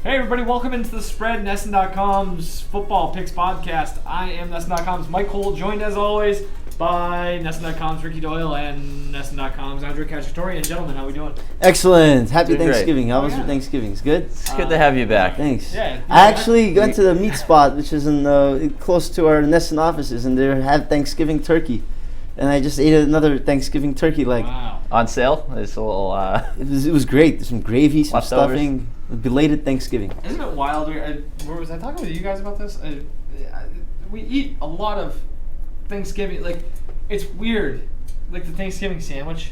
Hey everybody, welcome into the Spread, NESN.com's Football Picks Podcast. I am NESN.com's Mike Cole, joined as always by NESN.com's Ricky Doyle and NESN.com's Andre Cacciatore. Gentlemen, how are we doing? Excellent. Happy Doing Thanksgiving. great. How was your Thanksgiving? It's good? It's good to have you back. Thanks. Yeah. I actually went to the meat spot, which is in close to our NESN offices, and they had Thanksgiving turkey. And I just ate another Thanksgiving turkey leg. Wow. On sale? It's a little... It was great. There's some gravy, some Leftovers. stuffing. Belated Thanksgiving. Isn't it wild? Where was I talking with you guys about this? We eat a lot of Thanksgiving. Like, it's weird. Like the Thanksgiving sandwich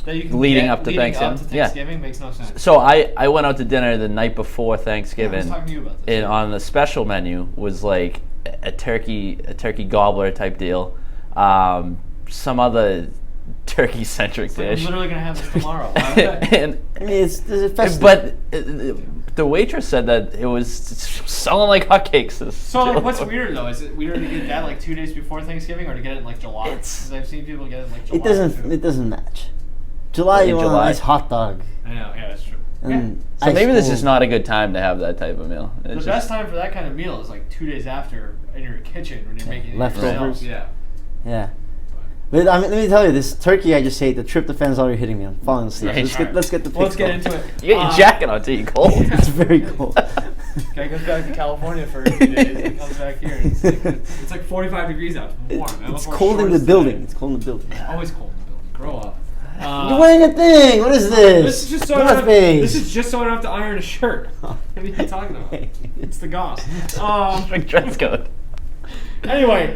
that you can Leading get up to Thanksgiving? makes no sense. So I went out to dinner the night before I was Thanksgiving, talking to you about this. and on the special menu was like a turkey gobbler type deal, some other turkey-centric It's like I'm dish. literally going to have this tomorrow. and I mean, it's a festive. But the waitress said that it was selling like hotcakes. So, like, what's weirder, though? Is it weirder to get that, like, 2 days before Thanksgiving or to get it in, like, July? Because I've seen people get it in, like, July. It doesn't match. July, In you want a July. nice hot dog. I know, yeah, that's true. And So maybe this ice is not a good time to have that type of meal. The best time for that kind of meal is, like, 2 days after in your kitchen when you're making it leftovers. yourself. Yeah. Yeah. But I mean, let me tell you, this turkey I just ate, the tryptophan's already hitting me. I'm falling asleep. Right. Let's get the picks Let's get going. into it. You got your jacket on too, you cold. It's very cold. Guy goes back to California for a few days and comes back here. And it's like 45 degrees out. It's warm. I It's wore cold in the shorts building. today. It's cold in the building. Always cold in the building. Grow up. You're wearing a thing. What is this? This is just so I North don't have, Face. this is just so I don't have to iron a shirt. What are you talking about? It's the goss. Big dress code. Anyway,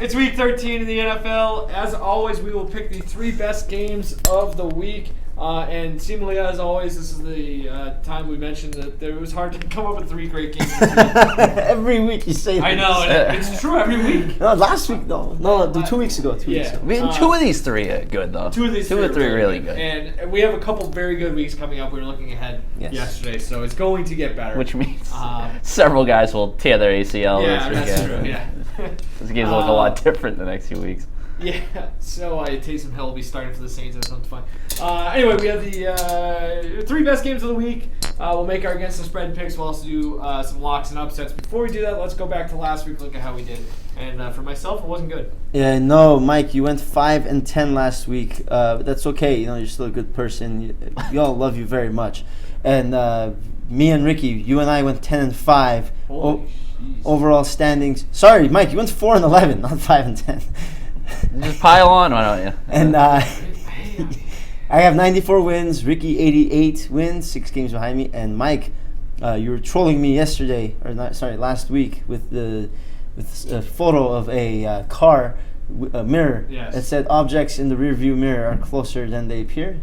it's week 13 in the NFL. As always, we will pick the 3 best games of the week. And seemingly, as always, this is the time we mentioned that it was hard to come up with 3 great games. Every week you say this. I know, and it's true every week. No, last week though. No, 2 weeks ago. 2 weeks Yeah. ago. I mean, 2 of these 3 are good though. 2 of these Two or three are really good. And we have a couple very good weeks coming up. We were looking ahead yesterday, so it's going to get better. Which means Um, several guys will tear their ACL yeah, this that's weekend. true. Yeah. This game's look a lot different the next few weeks. Yeah, so Taysom Hill will be starting for the Saints. That's something fun. Anyway, we have the 3 best games of the week. We'll make our against the spread picks. We'll also do some locks and upsets. Before we do that, let's go back to last week. Look at how we did. And for myself, it wasn't good. Yeah, no, Mike, you went 5-10 last week. But that's okay. You know, you're still a good person. We all love you very much. And me and Ricky, you and I went 10-5. Holy jeez. Overall standings. Sorry, Mike, you went 4-11, not 5-10. Just pile on, why don't you? And I have 94 wins. Ricky 88 wins, 6 games behind me. And Mike, you were trolling me yesterday, or not? Sorry, last week with a photo of a car, a mirror Yes. that said objects in the rearview mirror are closer than they appear.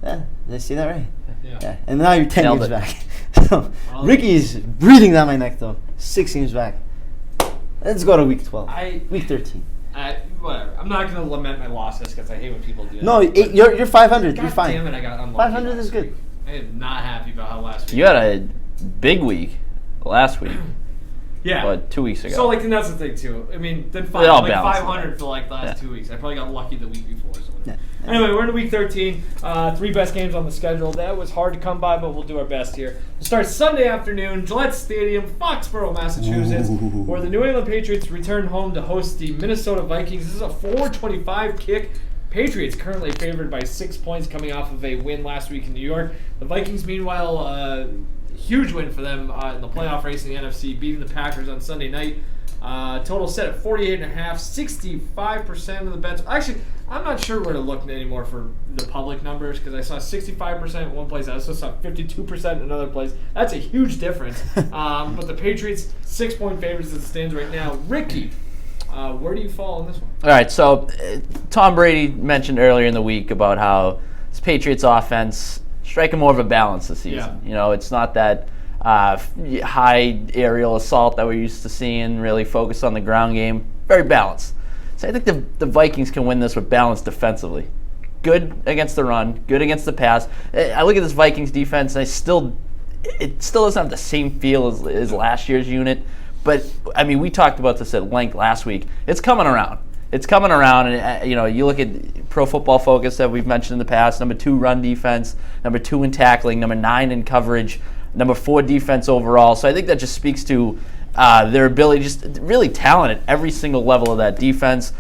Yeah, did I say that right? Yeah. And now you're 10 Nailed games it. back. So Ricky's breathing down my neck though. 6 games back. Let's go to week 12. Week 13. Whatever. I'm not going to lament my losses because I hate when people do that. No, But you're 500. God You're fine. damn it, I got unlucky. 500 last is good. week. I am not happy about how last week. You had a big week last week, Yeah. but 2 weeks ago. So, like, and that's the thing, too. I mean, then It all like balances 500 for, like, the last Yeah. 2 weeks. I probably got lucky the week before. So Yeah. Anyway, we're in week 13. 3 best games on the schedule. That was hard to come by, but we'll do our best here. We'll start Sunday afternoon, Gillette Stadium, Foxborough, Massachusetts, where the New England Patriots return home to host the Minnesota Vikings. This is a 4:25 kick. Patriots currently favored by 6 points coming off of a win last week in New York. The Vikings, meanwhile, huge win for them in the playoff race in the NFC, beating the Packers on Sunday night. Total set at 48.5, 65% of the bets. Actually, I'm not sure where to look anymore for the public numbers because I saw 65% in one place. I also saw 52% in another place. That's a huge difference. But the Patriots, 6-point favorites as it stands right now. Ricky, where do you fall on this one? All right, so Tom Brady mentioned earlier in the week about how this Patriots offense striking more of a balance this season. Yeah. You know, it's not that high aerial assault that we're used to seeing, really focused on the ground game. Very balanced. So I think the Vikings can win this with balance defensively. Good against the run, good against the pass. I look at this Vikings defense, and it still doesn't have the same feel as last year's unit. But, I mean, we talked about this at length last week. It's coming around. And you look at Pro Football Focus that we've mentioned in the past, number 2 run defense, number 2 in tackling, number 9 in coverage. number 4 defense overall. So I think that just speaks to their ability, just really talent at every single level of that defense.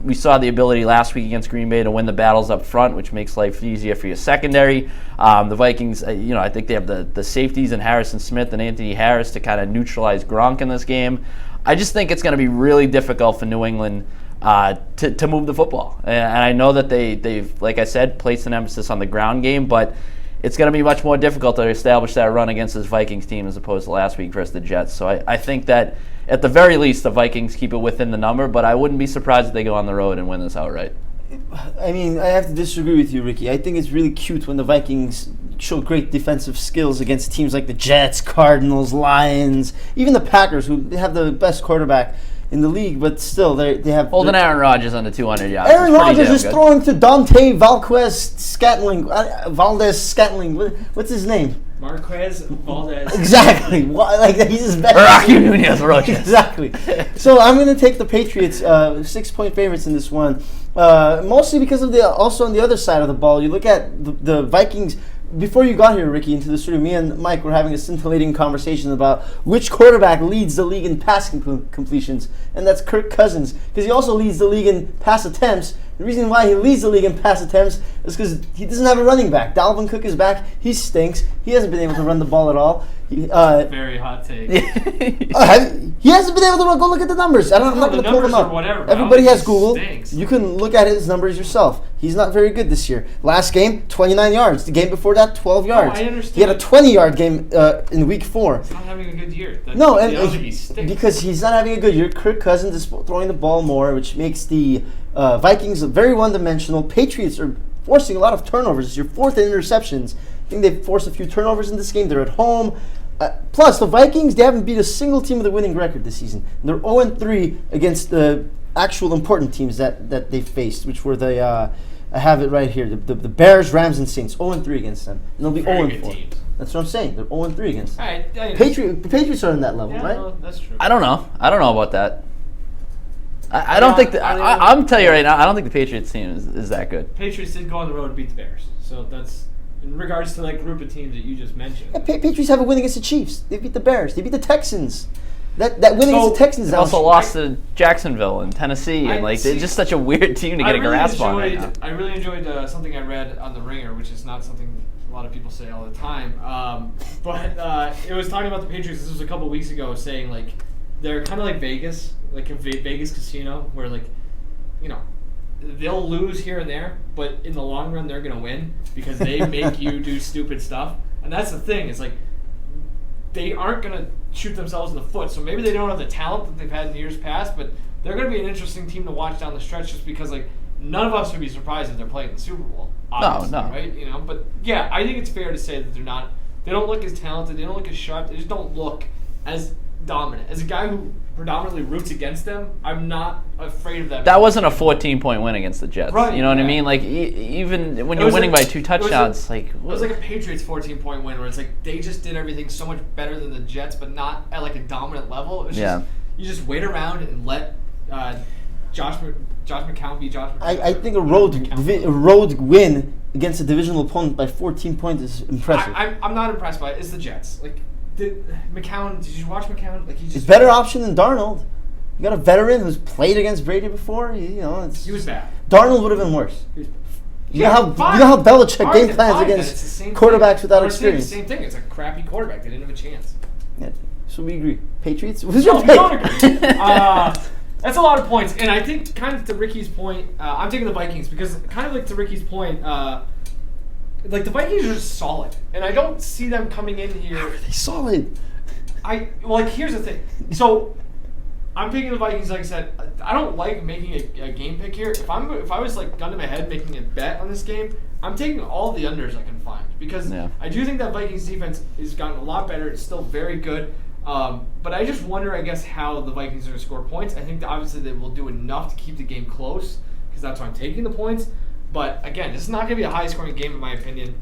We saw the ability last week against Green Bay to win the battles up front, which makes life easier for your secondary. The Vikings, I think they have the safeties in Harrison Smith and Anthony Harris to kind of neutralize Gronk in this game. I just think it's going to be really difficult for New England to move the football. And I know that they've, like I said, placed an emphasis on the ground game, but it's going to be much more difficult to establish that run against this Vikings team as opposed to last week versus the Jets. So I think that at the very least the Vikings keep it within the number, but I wouldn't be surprised if they go on the road and win this outright. I mean, I have to disagree with you, Ricky. I think it's really cute when the Vikings show great defensive skills against teams like the Jets, Cardinals, Lions, even the Packers, who have the best quarterback in the league, but still they have holding Aaron Rodgers under 200 yards. Aaron Rodgers is throwing to Dante Valdez-Scantling. What's his name? Marquez Valdez. Exactly. Like he's his best. Rocky Nunez-Roches. Exactly. So I'm going to take the Patriots 6-point favorites in this one, mostly because of also on the other side of the ball. You look at the Vikings. Before you got here, Ricky, into the studio, me and Mike were having a scintillating conversation about which quarterback leads the league in pass completions, and that's Kirk Cousins, because he also leads the league in pass attempts. The reason why he leads the league in pass attempts is because he doesn't have a running back. Dalvin Cook is back. He stinks. He hasn't been able to run the ball at all. Very hot take. He hasn't been able to run. Go look at the numbers. I'm not going to pull them up. Whatever, Everybody has Google. Stinks. You can look at his numbers yourself. He's not very good this year. Last game, 29 yards. The game before that, 12 yards. I understand. He had a 20-yard game in week 4. He's not having a good year. Because he's not having a good year. Kirk Cousins is throwing the ball more, which makes the Vikings very one-dimensional. Patriots are forcing a lot of turnovers. It's your 4th interceptions. I think they've forced a few turnovers in this game. They're at home. Plus, the Vikings, they haven't beat a single team with a winning record this season. They're 0-3 against the actual important teams that they faced, which were the I have it right here. The Bears, Rams, and Saints. 0-3 against them. And they'll be 0-4. That's what I'm saying. They're 0-3 against them. The Patriots are on that level, right? No, that's true. I don't know about that. I don't think that. I'm telling you right now, I don't think the Patriots team is that good. Patriots did go on the road to beat the Bears, so that's in regards to that group of teams that you just mentioned. Yeah, Patriots have a win against the Chiefs. They beat the Bears. They beat the Texans. That win against the Texans. They also lost to Jacksonville and Tennessee, and they're just such a weird team to get a grasp on right now. I really enjoyed something I read on The Ringer, which is not something a lot of people say all the time. But it was talking about the Patriots. This was a couple weeks ago, saying like they're kind of like Vegas, like a Vegas casino, where they'll lose here and there, but in the long run they're gonna win because they make you do stupid stuff. And that's the thing. It's like they aren't gonna shoot themselves in the foot. So maybe they don't have the talent that they've had in years past, but they're gonna be an interesting team to watch down the stretch, just because like none of us would be surprised if they're playing the Super Bowl. Obviously, no. Right? But yeah, I think it's fair to say that they're not. They don't look as talented. They don't look as sharp. They just don't look as dominant. As a guy who predominantly roots against them, I'm not afraid of that. That wasn't a 14-point win against the Jets. Right, you know what I mean? Like even when you're winning by 2 touchdowns, it was like a Patriots 14-point win where it's like they just did everything so much better than the Jets, but not at like a dominant level. It was just, you just wait around and let Josh McCown be Josh McCown. I think a road win against a divisional opponent by 14 points is impressive. I'm not impressed by it. It's the Jets. Like McCown, did you watch McCown? Like he's a better option than Darnold. You got a veteran who's played against Brady before. He was bad. Darnold would have been worse. You know how Belichick game plans against quarterbacks without experience. It's the same thing. It's a crappy quarterback. They didn't have a chance. Yeah, so we agree. Patriots? Who's your pick? We don't agree. That's a lot of points. And I think kind of to Ricky's point, I'm taking the Vikings because kind of like to Ricky's point, like the Vikings are just solid. And I don't see them coming in here. How are they solid? Here's the thing. So I'm picking the Vikings. Like I said, I don't like making a game pick here. If I was like gun to my head making a bet on this game, I'm taking all the unders I can find because I do think that Vikings defense has gotten a lot better. It's still very good, but I just wonder, I guess, how the Vikings are going to score points. I think that obviously they will do enough to keep the game close because that's why I'm taking the points. But again, this is not going to be a high-scoring game in my opinion.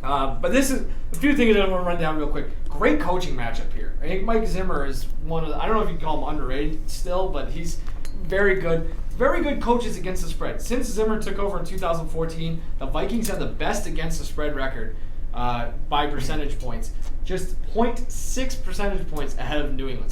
But this is a few things that I want to run down real quick. Great coaching matchup here. I think Mike Zimmer is one of the, I don't know if you can call him underrated still, but he's very good. Very good coaches against the spread. Since Zimmer took over in 2014, the Vikings have the best against the spread record. by percentage points. Just 0.6 percentage points ahead of New England.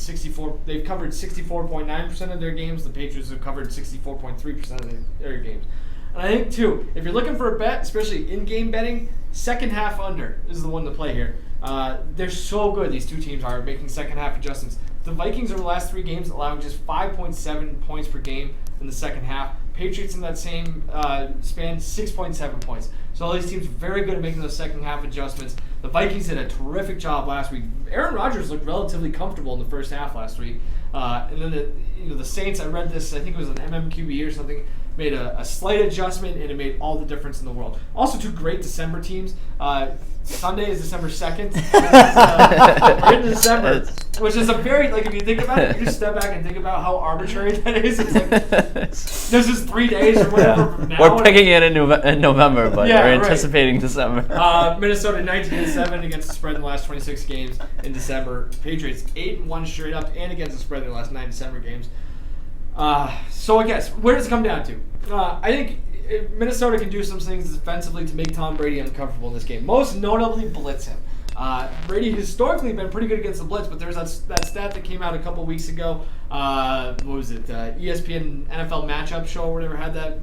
They've covered 64.9% of their games. The Patriots have covered 64.3% of their games. And I think, too, if you're looking for a bet, especially in-game betting, second half under is the one to play here. They're so good, these two teams are, making second half adjustments. The Vikings over the last 3 games allowing just 5.7 points per game in the second half. Patriots in that same span, 6.7 points. So all these teams are very good at making those second half adjustments. The Vikings did a terrific job last week. Aaron Rodgers looked relatively comfortable in the first half last week. And then the Saints, I read this, I think it was an MMQB or something, made a slight adjustment, and it made all the difference in the world. Also, 2 great December teams. Sunday is December 2nd. We're in December, which is a very, if you think about it, you just step back and think about how arbitrary that is. It's this is 3 days or whatever from now. We're picking it in November, but we're anticipating December. Minnesota 19-7 against the spread in the last 26 games in December. Patriots 8-1 straight up and against the spread in the last 9 December games. So I guess, where does it come down to? I think Minnesota can do some things defensively to make Tom Brady uncomfortable in this game. Most notably, blitz him. Brady historically been pretty good against the blitz, but there's that stat that came out a couple weeks ago. What was it? ESPN NFL matchup show or whatever had that,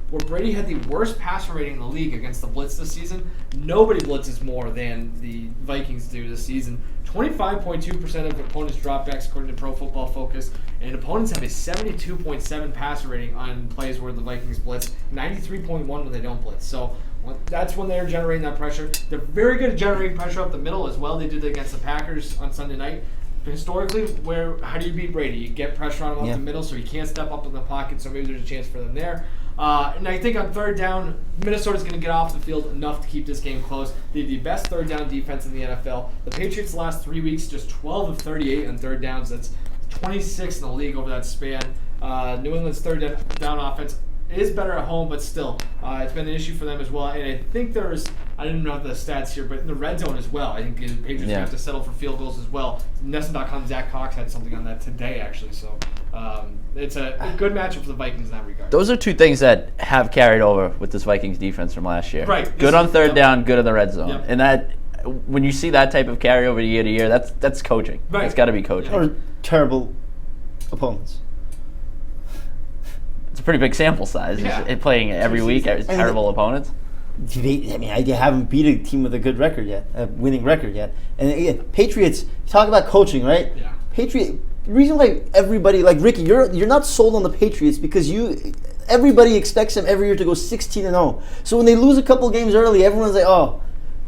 where Brady had the worst passer rating in the league against the blitz this season. Nobody blitzes more than the Vikings do this season. 25.2% of opponents' dropbacks according to Pro Football Focus, and opponents have a 72.7 passer rating on plays where the Vikings blitz, 93.1 when they don't blitz. So that's when they're generating that pressure. They're very good at generating pressure up the middle as well. They did it against the Packers on Sunday night. Historically, how do you beat Brady? You get pressure on him up the middle so he can't step up in the pocket, so maybe there's a chance for them there. And I think on third down, Minnesota's going to get off the field enough to keep this game close. They have the best third down defense in the NFL. The Patriots the last 3 weeks, just 12 of 38 on third downs. That's 26 in the league over that span. New England's third down offense is better at home, but still, it's been an issue for them as well. And I think I didn't know the stats here, but in the red zone as well, I think the Patriots have to settle for field goals as well. NESN.com, Zach Cox had something on that today, actually. So it's a good matchup for the Vikings in that regard. Those are 2 things that have carried over with this Vikings defense from last year. Right. Good on third down, good in the red zone. Yep. And that, when you see that type of carryover year to year, that's coaching. Right. It's got to be coaching. Or terrible opponents. It's a pretty big sample size. Playing every week, terrible opponents. They haven't beat a team with a good record yet, a winning record yet. And again, Patriots, talk about coaching, right? Yeah. The reason why everybody, like Ricky, you're not sold on the Patriots because everybody expects them every year to go 16-0. So when they lose a couple games early, everyone's like, oh,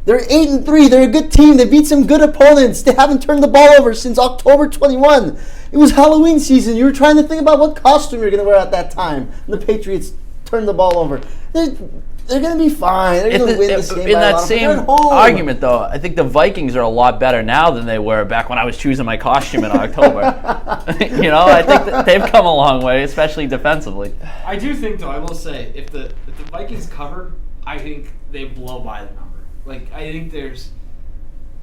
they're 8-3. They're a good team. They beat some good opponents. They haven't turned the ball over since October 21. It was Halloween season. You were trying to think about what costume you're going to wear at that time. And the Patriots turned the ball over. They're going to be fine. They're going to win this game. In that same argument, though, I think the Vikings are a lot better now than they were back when I was choosing my costume in October. I think that they've come a long way, especially defensively. I do think, though, I will say, if the Vikings cover, I think they blow by the number. I think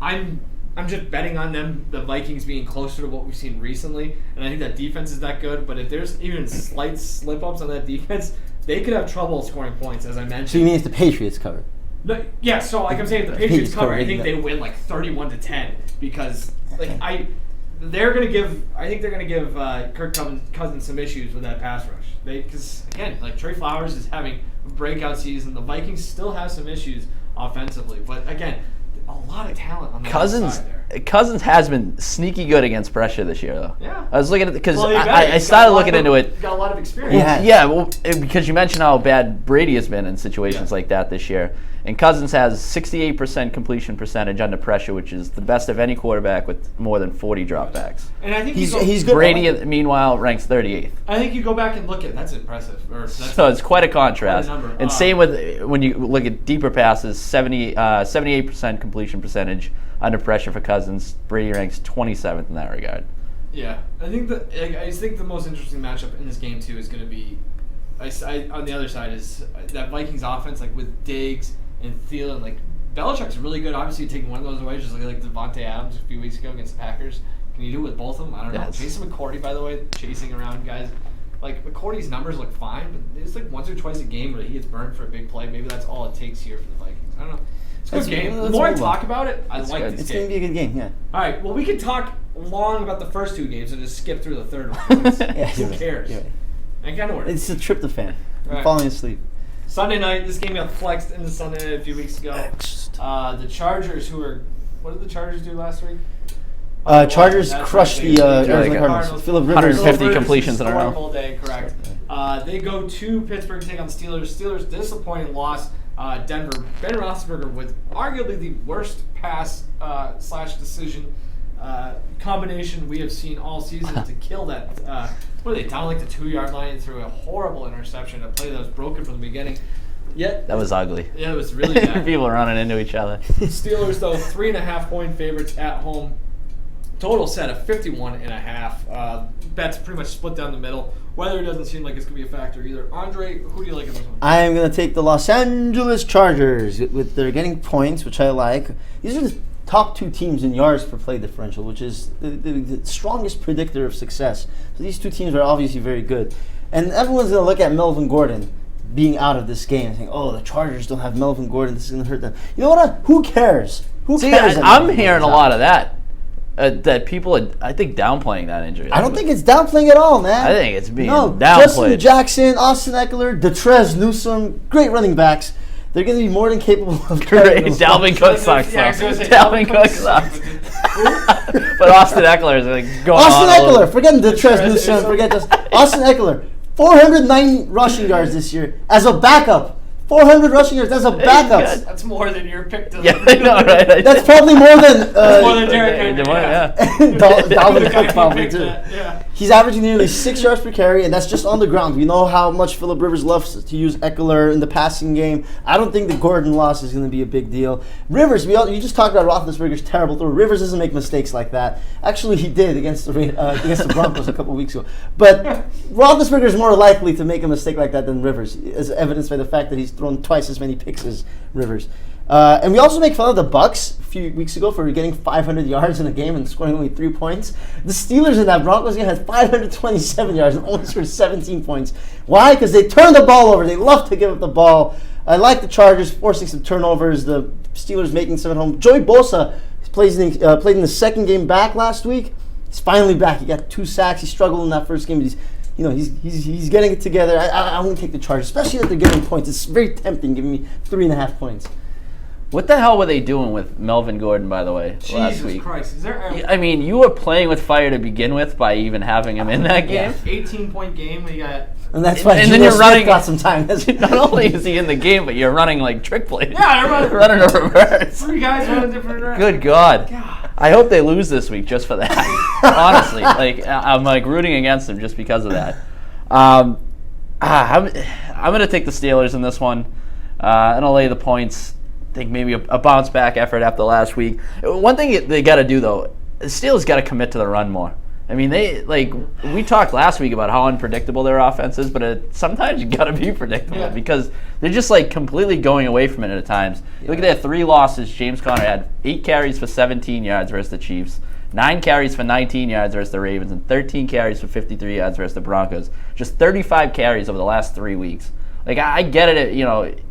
I'm just betting on them, the Vikings being closer to what we've seen recently, and I think that defense is that good. But if there's even slight slip-ups on that defense, they could have trouble scoring points, as I mentioned. So you mean if the Patriots cover? No, yeah, so like I'm saying, if the Patriots cover, I think they win 31-10 because they're going to give. I think they're going to give Kirk Cousins some issues with that pass rush. Because again, Trey Flowers is having a breakout season. The Vikings still have some issues offensively, but again, a lot of talent on the outside there. Cousins has been sneaky good against pressure this year, though. Yeah. I was looking at it because I started looking into it. Got a lot of experience. Because you mentioned how bad Brady has been in situations like that this year. And Cousins has 68% completion percentage under pressure, which is the best of any quarterback with more than 40 dropbacks. And I think he's good. Brady, meanwhile, ranks 38th. I think you go back and look at that's impressive. So it's quite a contrast. And same with when you look at deeper passes, 78% completion percentage under pressure for Cousins. Brady ranks 27th in that regard. Yeah, I think the most interesting matchup in this game too is going to be, on the other side is that Vikings offense with Diggs and Thielen. Belichick's really good. Obviously, taking one of those away, just like Devontae Adams a few weeks ago against the Packers. Can you do it with both of them? I don't know. Jason McCourty, by the way, chasing around guys. McCourty's numbers look fine, but it's once or twice a game where he gets burned for a big play. Maybe that's all it takes here for the Vikings. I don't know. It's a good game. The more I talk about it, I like this It's game. going to be a good game, yeah. All right, well, we could talk long about the first 2 games and just skip through the third one. Who cares? You're right. I kind of work. It's a tryptophan. I'm Right. falling asleep. Sunday night, this game got flexed into Sunday night a few weeks ago. The Chargers, what did the Chargers do last week? Chargers crushed the Arizona Cardinals. Philip Rivers. 150 completions in a row. All day, correct. They go to Pittsburgh to take on the Steelers. Steelers, disappointing loss. Denver. Ben Roethlisberger with arguably the worst pass / decision combination we have seen all season to kill that. What are they, down like the 2-yard line through a horrible interception, a play that was broken from the beginning. Yet That was ugly. Yeah, it was really bad. People running into each other. Steelers, though, 3.5-point favorites at home. Total set of 51.5. Bets pretty much split down the middle. Weather doesn't seem like it's going to be a factor either. Andre, who do you like in this one? I am going to take the Los Angeles Chargers. They're getting points, which I like. These are the top 2 teams in yards per play differential, which is the strongest predictor of success. So these 2 teams are obviously very good. And everyone's going to look at Melvin Gordon being out of this game and think, oh, the Chargers don't have Melvin Gordon. This is going to hurt them. You know what? Who cares? Who cares? I'm hearing a lot of that. That people are, I think, downplaying that injury. I don't think it's downplaying at all, man. I think it's being downplayed. Justin Jackson, Austin Eckler, Detrez Newsome, great running backs. They're going to be more than capable of Great. Dalvin Cook sucks. Dalvin Cook sucks. But Austin Eckler is like going Austin on. Eckler, forget Detrez Newsome, forget this. Austin Eckler, 490 rushing yards this year as a backup. 400 rushing yards. That's a backup. That's more than your pick. Yeah, I know, right? That's probably more than more than Derrick Henry. Dalvin Cook probably too. Yeah. He's averaging nearly 6 yards per carry, and that's just on the ground. We know how much Philip Rivers loves to use Eckler in the passing game. I don't think the Gordon loss is going to be a big deal. Rivers, you just talked about Roethlisberger's terrible throw. Rivers doesn't make mistakes like that. Actually, he did against the Broncos a couple weeks ago. But Roethlisberger is more likely to make a mistake like that than Rivers, as evidenced by the fact that he's thrown twice as many picks as Rivers. And we also make fun of the Bucs a few weeks ago for getting 500 yards in a game and scoring only 3 points. The Steelers in that Broncos game had 527 yards and only scored 17 points. Why? Because they turned the ball over. They love to give up the ball. I like the Chargers forcing some turnovers. The Steelers making some at home. Joey Bosa played in the second game back last week. He's finally back. He got 2 sacks. He struggled in that first game, but he's getting it together. I want to take the Chargers, especially that they're getting points. It's very tempting giving me 3.5 points. What the hell were they doing with Melvin Gordon, by the way, last week? Jesus Christ. Is there I mean, you were playing with fire to begin with by even having him in that game. 18-point game. We got. And that's why and then you're running. Got some time. Not only is he in the game, but you're running like trick plays. Yeah, they're running a reverse. 3 guys running different directions. Good God. I hope they lose this week just for that. Honestly, I'm like rooting against them just because of that. I'm gonna take the Steelers in this one. And I'll lay the points. I think maybe a bounce back effort after last week. One thing they got to do though, the Steelers got to commit to the run more. I mean, we talked last week about how unpredictable their offense is, but sometimes you got to be predictable because they're just completely going away from it at times. Yeah. Look at their 3 losses. James Conner had 8 carries for 17 yards versus the Chiefs, 9 carries for 19 yards versus the Ravens, and 13 carries for 53 yards versus the Broncos. Just 35 carries over the last 3 weeks. I get it,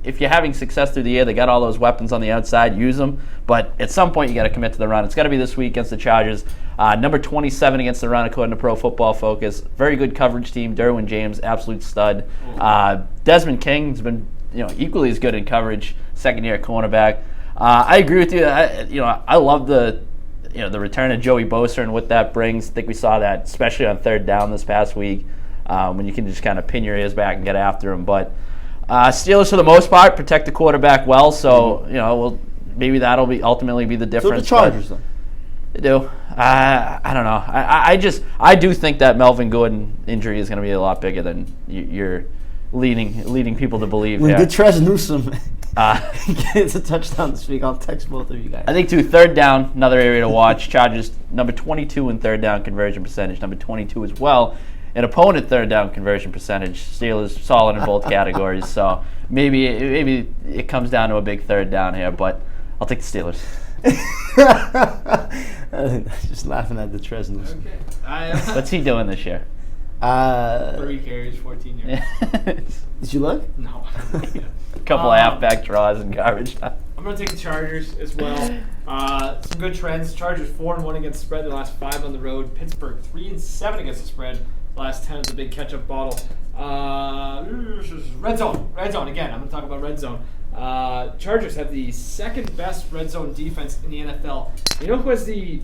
if you're having success through the year, they got all those weapons on the outside, use them. But at some point, you got to commit to the run. It's got to be this week against the Chargers. Number 27 against the run, according to Pro Football Focus. Very good coverage team. Derwin James, absolute stud. Desmond King's been, equally as good in coverage, second-year cornerback. I agree with you. I love the return of Joey Bosa and what that brings. I think we saw that, especially on third down this past week. When you can just kind of pin your ears back and get after him. But Steelers, for the most part, protect the quarterback well. So maybe that'll ultimately be the difference. So the Chargers, though. They do. I don't know. I do think that Melvin Gordon injury is going to be a lot bigger than you're leading people to believe. When Detrez Newsome gets a touchdown this week, I'll text both of you guys. I think third down, another area to watch. Chargers number 22 in third down conversion percentage, number 22 as well. An opponent third down conversion percentage. Steelers solid in both categories, so maybe it comes down to a big third down here, but I'll take the Steelers. Just laughing at the Tresnus. Okay. What's he doing this year? 3 carries, 14 yards. Did you look? No. A couple of halfback draws and garbage time. I'm going to take the Chargers as well. Some good trends. Chargers 4-1 against the spread, the last 5 on the road. Pittsburgh 3-7 against the spread, the last 10 of the big catch-up bottle. Red zone again. I'm going to talk about red zone. Chargers have the second best red zone defense in the NFL. You know who has the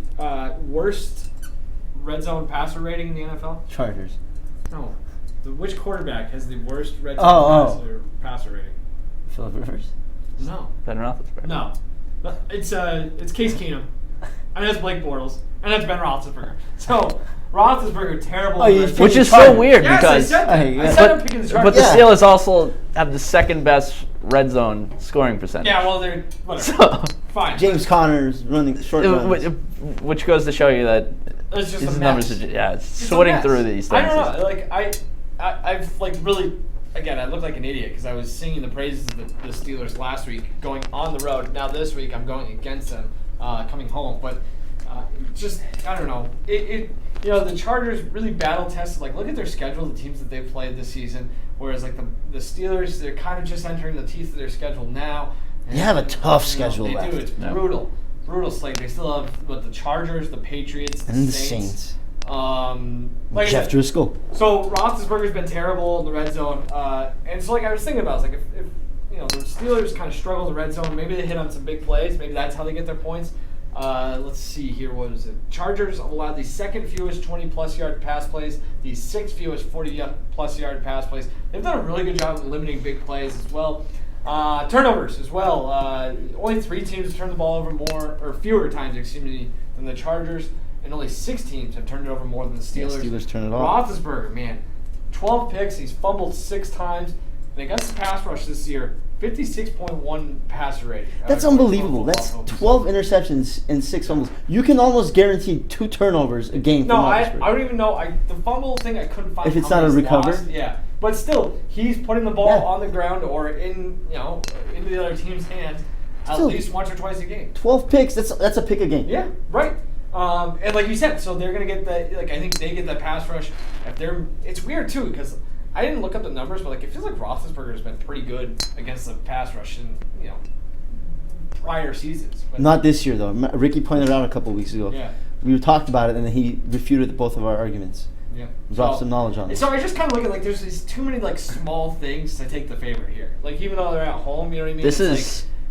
worst red zone passer rating in the NFL? Chargers. No. Which quarterback has the worst red zone passer rating? Phillip Rivers? No. Ben Roethlisberger. No. It's Case Keenum. And that's Blake Bortles. And that's Ben Roethlisberger. So, Roethlisberger, terrible. Which is so weird yes, because I said I'm picking the Chargers. But the Steelers also have the second best red zone scoring percentage. Yeah, well, they're whatever. So, fine. James Conner's running short runs. Which goes to show you that It's just his a numbers mess. are it's It's a sorting mess. through these things. I don't know. Like I've like really. Again, I look like an idiot because I was singing the praises of the Steelers last week, going on the road. Now this week, I'm going against them, coming home. But just I don't know. The Chargers really battle tested. Like look at their schedule, the teams that they've played this season. Whereas like the Steelers, they're kind of just entering the teeth of their schedule now. And, They have a tough schedule They left. do. It's brutal slate. They still have the Chargers, the Patriots, And the Saints. Like Jeff Driscoll. So Roethlisberger's been terrible in the red zone, and so like I was thinking about, I was like, if the Steelers kind of struggle in the red zone, maybe they hit on some big plays, maybe that's how they get their points. Let's see here, what is it? Chargers allowed the second fewest 20-plus yard pass plays, the sixth fewest 40-plus yard pass plays. They've done a really good job of limiting big plays as well. Turnovers as well. Only 3 teams have turned the ball over fewer times, than the Chargers. And only 6 teams have turned it over more than the Steelers. Steelers turn it off. Roethlisberger, man, 12 picks. He's fumbled 6 times. And against the pass rush this year, 56.1 passer rating. That's unbelievable. That's 12 interceptions and 6 fumbles. You can almost guarantee 2 turnovers a game. No, I don't even know. The fumble thing, I couldn't find. If it's how not a many recover? lost. Yeah. But still, he's putting the ball on the ground or into the other team's hands at least once or twice a game. 12 picks. That's a pick a game. Yeah, right. And like you said, so they're gonna get that. Like I think they get that pass rush. It's weird too because I didn't look up the numbers, but like it feels like Roethlisberger has been pretty good against the pass rush in prior seasons. But Not this year though. Ricky pointed out a couple weeks ago. Yeah. We talked about it, and then he refuted both of our arguments. Yeah. Dropped some knowledge on it. So I just kind of look at like there's these too many like small things to take the favorite here. Like even though they're at home, you know what I mean?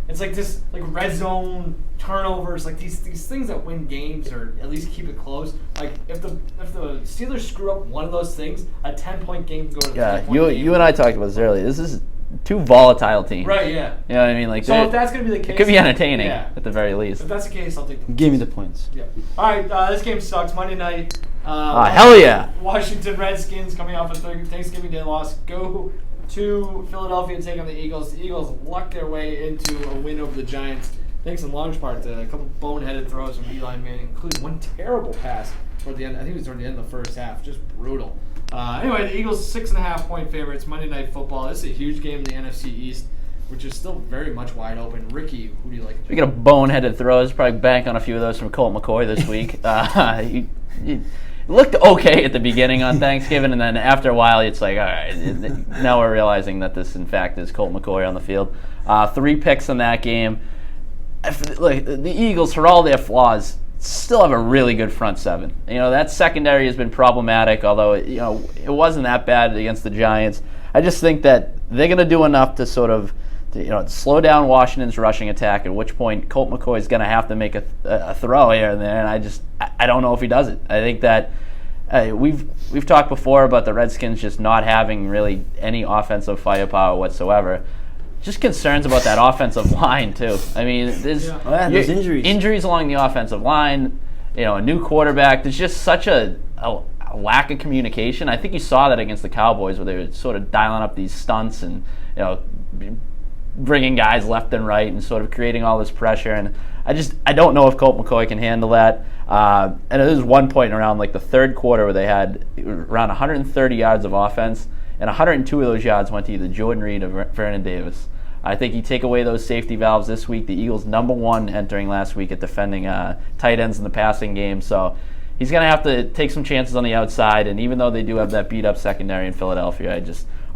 It's like this like red zone turnovers, like these things that win games or at least keep it close. Like if the Steelers screw up one of those things, a 10-point game can go to the 10-point game. You and I talked about this earlier. This is 2 volatile teams. Right, yeah. You know what I mean? Like So if that's going to be the case... it could be entertaining at the very least. If that's the case, I'll take them. Give me the points. Yeah. All right, this game sucks. Monday night. Hell yeah. Washington Redskins coming off a Thanksgiving Day loss go to Philadelphia to take on the Eagles. The Eagles lucked their way into a win over the Giants, thanks in large part to a couple boneheaded throws from Eli Manning, including one terrible pass toward the end. I think it was toward the end of the first half. Just brutal. Anyway, the Eagles 6.5-point favorites. Monday Night Football. This is a huge game in the NFC East, which is still very much wide open. Ricky, who do you like? Speaking of boneheaded throws, probably bank on a few of those from Colt McCoy this week. He looked okay at the beginning on Thanksgiving, and then after a while, it's like, all right, now we're realizing that this, in fact, is Colt McCoy on the field. 3 picks in that game. Look, the Eagles, for all their flaws, still have a really good front 7. That secondary has been problematic, although it wasn't that bad against the Giants. I just think that they're going to do enough to sort of slow down Washington's rushing attack, at which point Colt McCoy is going to have to make a throw here and there, and I don't know if he does it. I think that we've talked before about the Redskins just not having really any offensive firepower whatsoever. Just concerns about that offensive line too. I mean, there's injuries along the offensive line. A new quarterback. There's just such a lack of communication. I think you saw that against the Cowboys, where they were sort of dialing up these stunts and bringing guys left and right and sort of creating all this pressure. And I don't know if Colt McCoy can handle that. And there was one point around like the third quarter where they had around 130 yards of offense, and 102 of those yards went to either Jordan Reed or Vernon Davis. I think you take away those safety valves this week. The Eagles #1 entering last week at defending tight ends in the passing game. So he's going to have to take some chances on the outside. And even though they do have that beat-up secondary in Philadelphia,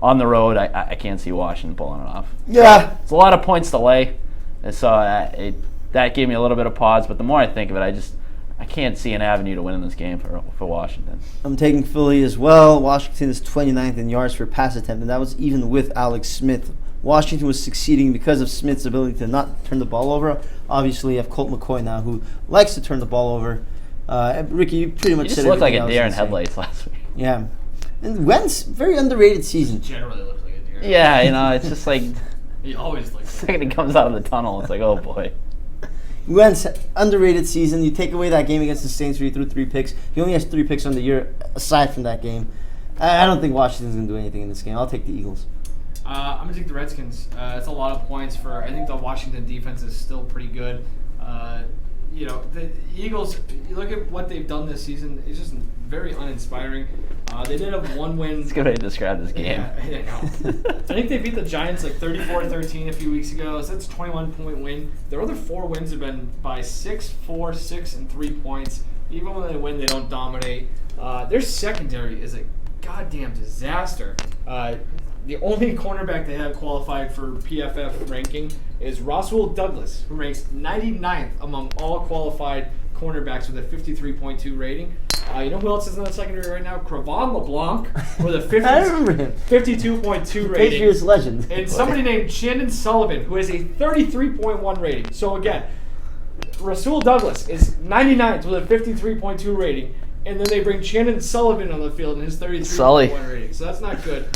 on the road, I can't see Washington pulling it off. Yeah. It's a lot of points to lay. And so that gave me a little bit of pause. But the more I think of it, I can't see an avenue to win in this game for Washington. I'm taking Philly as well. Washington is 29th in yards per pass attempt, and that was even with Alex Smith. Washington was succeeding because of Smith's ability to not turn the ball over. Obviously, you have Colt McCoy now, who likes to turn the ball over. Ricky, you pretty much He just said looked like a everything deer I in was gonna say. headlights last week. Yeah. And Wentz, very underrated season. Generally looks like a deer. Yeah, it's just like He always looks the like second he comes out of the tunnel, it's like, oh boy. Wentz, underrated season. You take away that game against the Saints where he threw 3 picks. He only has 3 picks on the year aside from that game. I don't think Washington's going to do anything in this game. I'll take the Eagles. I'm going to take the Redskins. It's a lot of points I think the Washington defense is still pretty good. The Eagles, you look at what they've done this season, it's just very uninspiring. They did have one win. It's a good way to describe this game. Yeah, I know. I think they beat the Giants like 34-13 a few weeks ago, so that's a 21-point win. Their other 4 wins have been by 6, 4, 6, and 3 points. Even when they win, they don't dominate. Their secondary is a goddamn disaster. The only cornerback they have qualified for PFF ranking is Rasul Douglas, who ranks 99th among all qualified cornerbacks with a 53.2 rating. You know who else is in the secondary right now? Cravon LeBlanc with a I remember him. 52.2 rating. Patriots legend. And somebody named Shannon Sullivan, who has a 33.1 rating. So again, Rasul Douglas is 99th with a 53.2 rating. And then they bring Shannon Sullivan on the field and his 33.1 rating. So that's not good.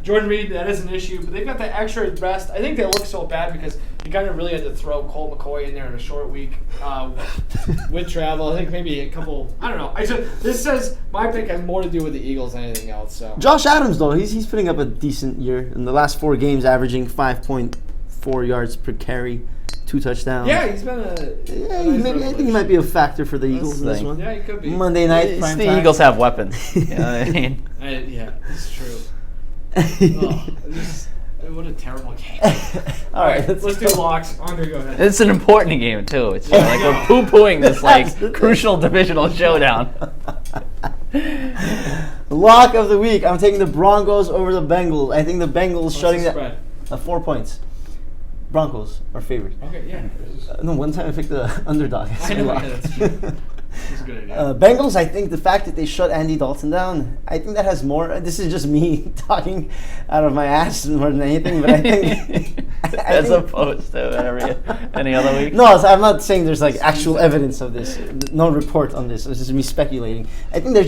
Jordan Reed, that is an issue. But they've got the extra rest. I think they look so bad because you kind of really had to throw Colt McCoy in there in a short week with travel. I think maybe a couple. I don't know. This says my pick has more to do with the Eagles than anything else. So Josh Adams, though, he's putting up a decent year. In the last 4 games, averaging 5.4 yards per carry, 2 touchdowns. Yeah, he's been I think he might be a factor for the Eagles in this one. Yeah, he could be. Monday night, prime The time. Eagles have weapons. You know what I mean? Yeah, it's true. What a terrible game. All right, let's do locks. Andre, go ahead. It's an important game, too. It's just like we're poo-pooing this crucial divisional showdown. Lock of the week. I'm taking the Broncos over the Bengals. I think the Bengals shutting the that. spread? 4 points. Broncos are favored. Okay, yeah. No, one time I picked the underdog. I know, yeah, that's true. That's a good idea. Bengals, I think the fact that they shut Andy Dalton down, I think that has more. This is just me talking out of my ass more than anything, but I think. As opposed to any other week? No, I'm not saying there's like actual evidence of this. No report on this. It's just me speculating. I think they're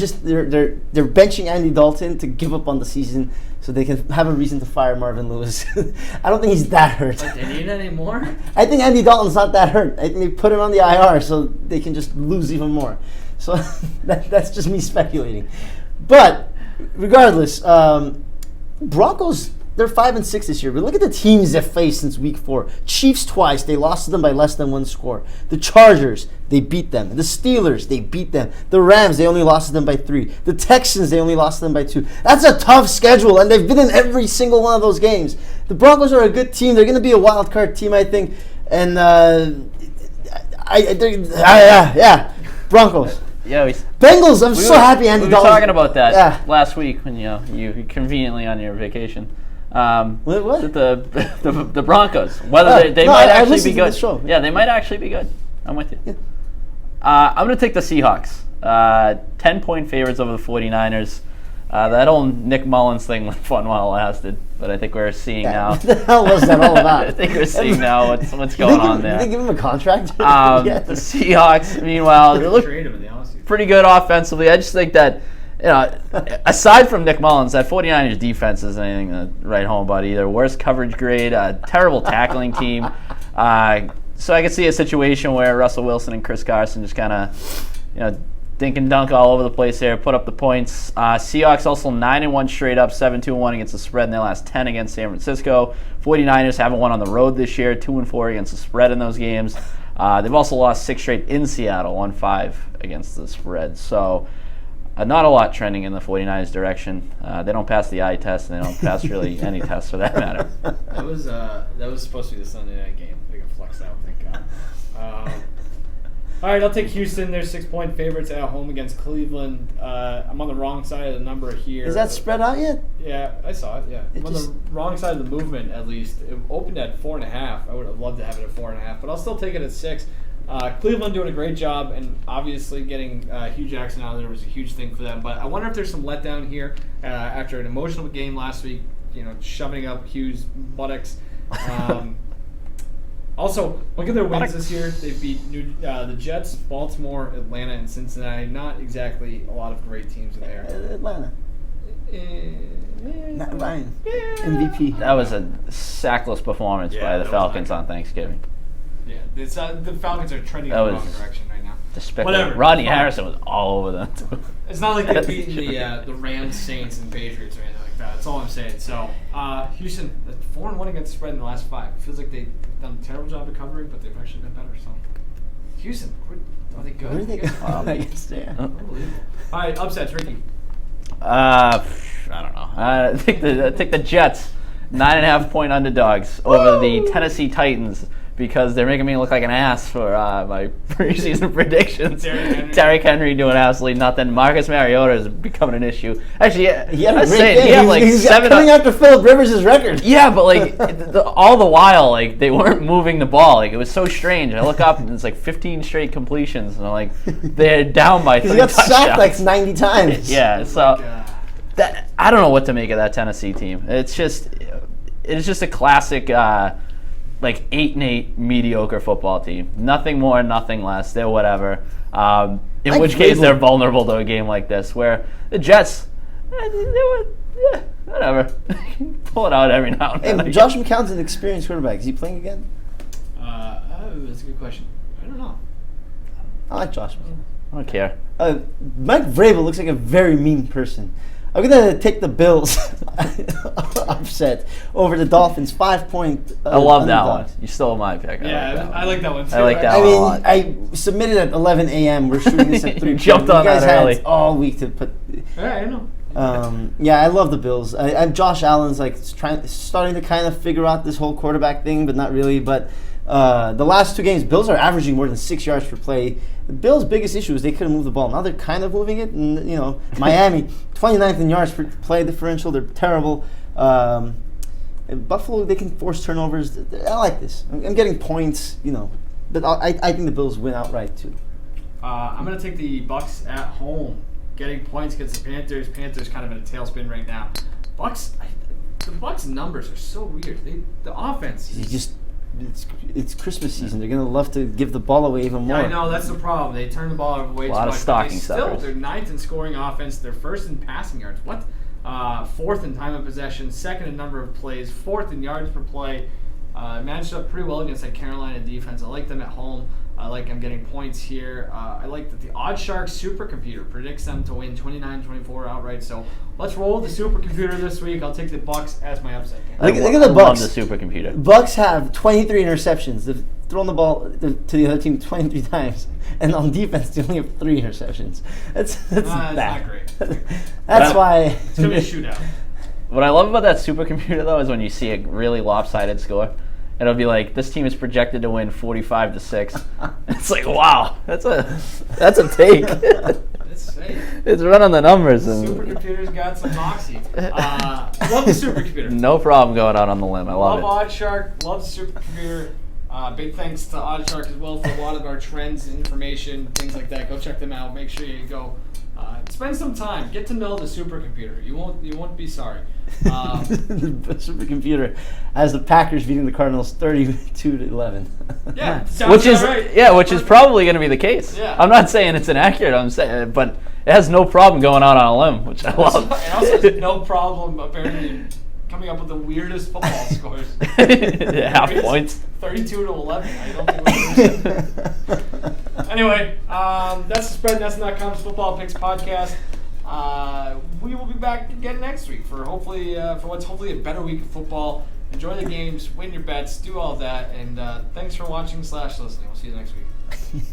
benching Andy Dalton to give up on the season so they can have a reason to fire Marvin Lewis. I don't think he's that hurt. But they need any more? I think Andy Dalton's not that hurt. I think they put him on the IR so they can just lose even more. So that's just me speculating. But regardless, Broncos, they're 5-6 this year. But look at the teams they've faced since week 4. Chiefs twice, they lost to them by less than 1 score. The Chargers, they beat them. The Steelers, they beat them. The Rams, they only lost to them by 3. The Texans, they only lost to them by 2. That's a tough schedule, and they've been in every single one of those games. The Broncos are a good team. They're going to be a wild card team, I think. And Broncos. Yeah, Bengals, I'm so happy Andy Dalton. We were talking about that last week when you conveniently on your vacation. What? The Broncos. Whether they might actually be good. Show. Yeah, they might actually be good. I'm with you. Yeah. I'm going to take the Seahawks. 10-point favorites over the 49ers. That old Nick Mullins thing was fun while it lasted, but I think we're seeing now. What the hell was that all about? I think we're seeing now what's going on there. Did they give him a contract? The Seahawks, meanwhile, they look pretty good offensively. I just think that, aside from Nick Mullins, that 49ers defense isn't anything to write home about either. Worst coverage grade, terrible tackling team. So I could see a situation where Russell Wilson and Chris Carson just kind of, dink and dunk all over the place there, put up the points. Seahawks also 9-1 straight up, 7-1 against the spread in their last 10 against San Francisco. 49ers haven't won on the road this year, 2-4 against the spread in those games. They've also lost 6 straight in Seattle, 1-5 against the spread. So not a lot trending in the 49ers direction. They don't pass the eye test, and they don't pass really any test for that matter. That was supposed to be the Sunday night game. They got flexed out, thank God. All right, I'll take Houston. They're 6-point favorites at home against Cleveland. I'm on the wrong side of the number here. Is that spread out yet? Yeah, I saw it. Yeah, It I'm on the wrong side of the movement. At least it opened at 4.5. I would have loved to have it at 4.5, but I'll still take it at 6. Cleveland doing a great job, and obviously getting Hugh Jackson out of there was a huge thing for them. But I wonder if there's some letdown here after an emotional game last week. Shoving up Hugh's buttocks. Also, look at their wins this year. They beat the Jets, Baltimore, Atlanta, and Cincinnati. Not exactly a lot of great teams in there. Atlanta. Matt Ryan. MVP. That was a sackless performance by the Falcons on Thanksgiving. Yeah, the Falcons are trending in That the was wrong direction right now. Despicable. Whatever. Rodney Harrison was all over them, too. It's not like they're beating the Rams, Saints, and Patriots or anything like that. That's all I'm saying. So, Houston, 4-1 against the spread in the last 5. It feels like they've done a terrible job of covering, but they've actually been better. So, Houston, are they good? Where are they going? I guess they are. Unbelievable. All right, upsets, Ricky. I don't know. I think the Jets, 9.5-point underdogs over the Tennessee Titans, because they're making me look like an ass for my preseason predictions. Derrick Henry doing absolutely nothing. Marcus Mariota is becoming an issue. Actually, He had a great saying, game. he had like He's 7 coming after Phillip Rivers' record. Yeah, but like all the while, like they weren't moving the ball. Like it was so strange. I look up and it's like 15 straight completions, and I'm like, they're down by 3 He got touchdowns. sacked like 90 times. Yeah, so that I don't know what to make of that Tennessee team. It's just a classic. Like 8-8 mediocre football team. Nothing more, nothing less. They're whatever. In which case they're vulnerable to a game like this, where the Jets, whatever. Pull it out every now and then. Hey, Josh McCown's an experienced quarterback. Is he playing again? That's a good question. I don't know. I like Josh McCown. I don't care. Mike Vrabel looks like a very mean person. I'm going to take the Bills upset over the Dolphins, 5-point I love that underdogs. one. You stole my pick. I like that one too. I like that I one a mean, lot. I submitted at 11 a.m. We're shooting this at 3 You jumped p.m. on You guys that had early. all week to put. Yeah, I know. I love the Bills. Josh Allen's like starting to kind of figure out this whole quarterback thing, but not really. But the last 2 games, Bills are averaging more than 6 yards per play. The Bills' biggest issue is they couldn't move the ball. Now they're kind of moving it. And, Miami, 29th in yards per play differential. They're terrible. Buffalo, they can force turnovers. I like this. I'm getting points, But I think the Bills win outright, too. I'm going to take the Bucks at home. Getting points against the Panthers. Panthers kind of in a tailspin right now. The Bucks numbers are so weird. The offense is It's Christmas season. They're gonna love to give the ball away even more. I know that's the problem. They turn the ball over way too much. A lot of stocking stuffers. They're stuffers. 9th in scoring offense. They're 1st in passing yards. What? 4th in time of possession. 2nd in number of plays. 4th in yards per play. Matched up pretty well against that Carolina defense. I like them at home. I like them getting points here. I like that the OddsShark supercomputer predicts them to win 29-24 outright. So let's roll the supercomputer this week. I'll take the Bucks as my upset game. Look at the Bucks. I love the supercomputer. Bucks have 23 interceptions. They've thrown the ball to the other team 23 times, and on defense they only have 3 interceptions. That's bad. Not great. That's why It's gonna be a shootout. What I love about that supercomputer, though, is when you see a really lopsided score. It'll be like, this team is projected to win 45-6. It's like, wow, that's a take. It's safe. It's running the numbers. And Supercomputer's got some moxie. Love the supercomputer. no problem going out on the limb. I love it. OddsShark. Love the supercomputer. Big thanks to OddsShark as well for a lot of our trends, information, things like that. Go check them out. Make sure you go spend some time. Get to know the supercomputer. You won't be sorry. the supercomputer has the Packers beating the Cardinals 32-11. Yeah, sounds which is probably going to be the case. Yeah. I'm not saying it's inaccurate. I'm saying, but it has no problem going out on a limb, which I love. It also has no problem apparently coming up with the weirdest football scores. Half points. 32-11. I don't think we're Anyway, that's the spread. That's.com's Football Picks podcast. We will be back again next week for what's hopefully a better week of football. Enjoy the games, win your bets, do all that, and thanks for watching / listening. We'll see you next week.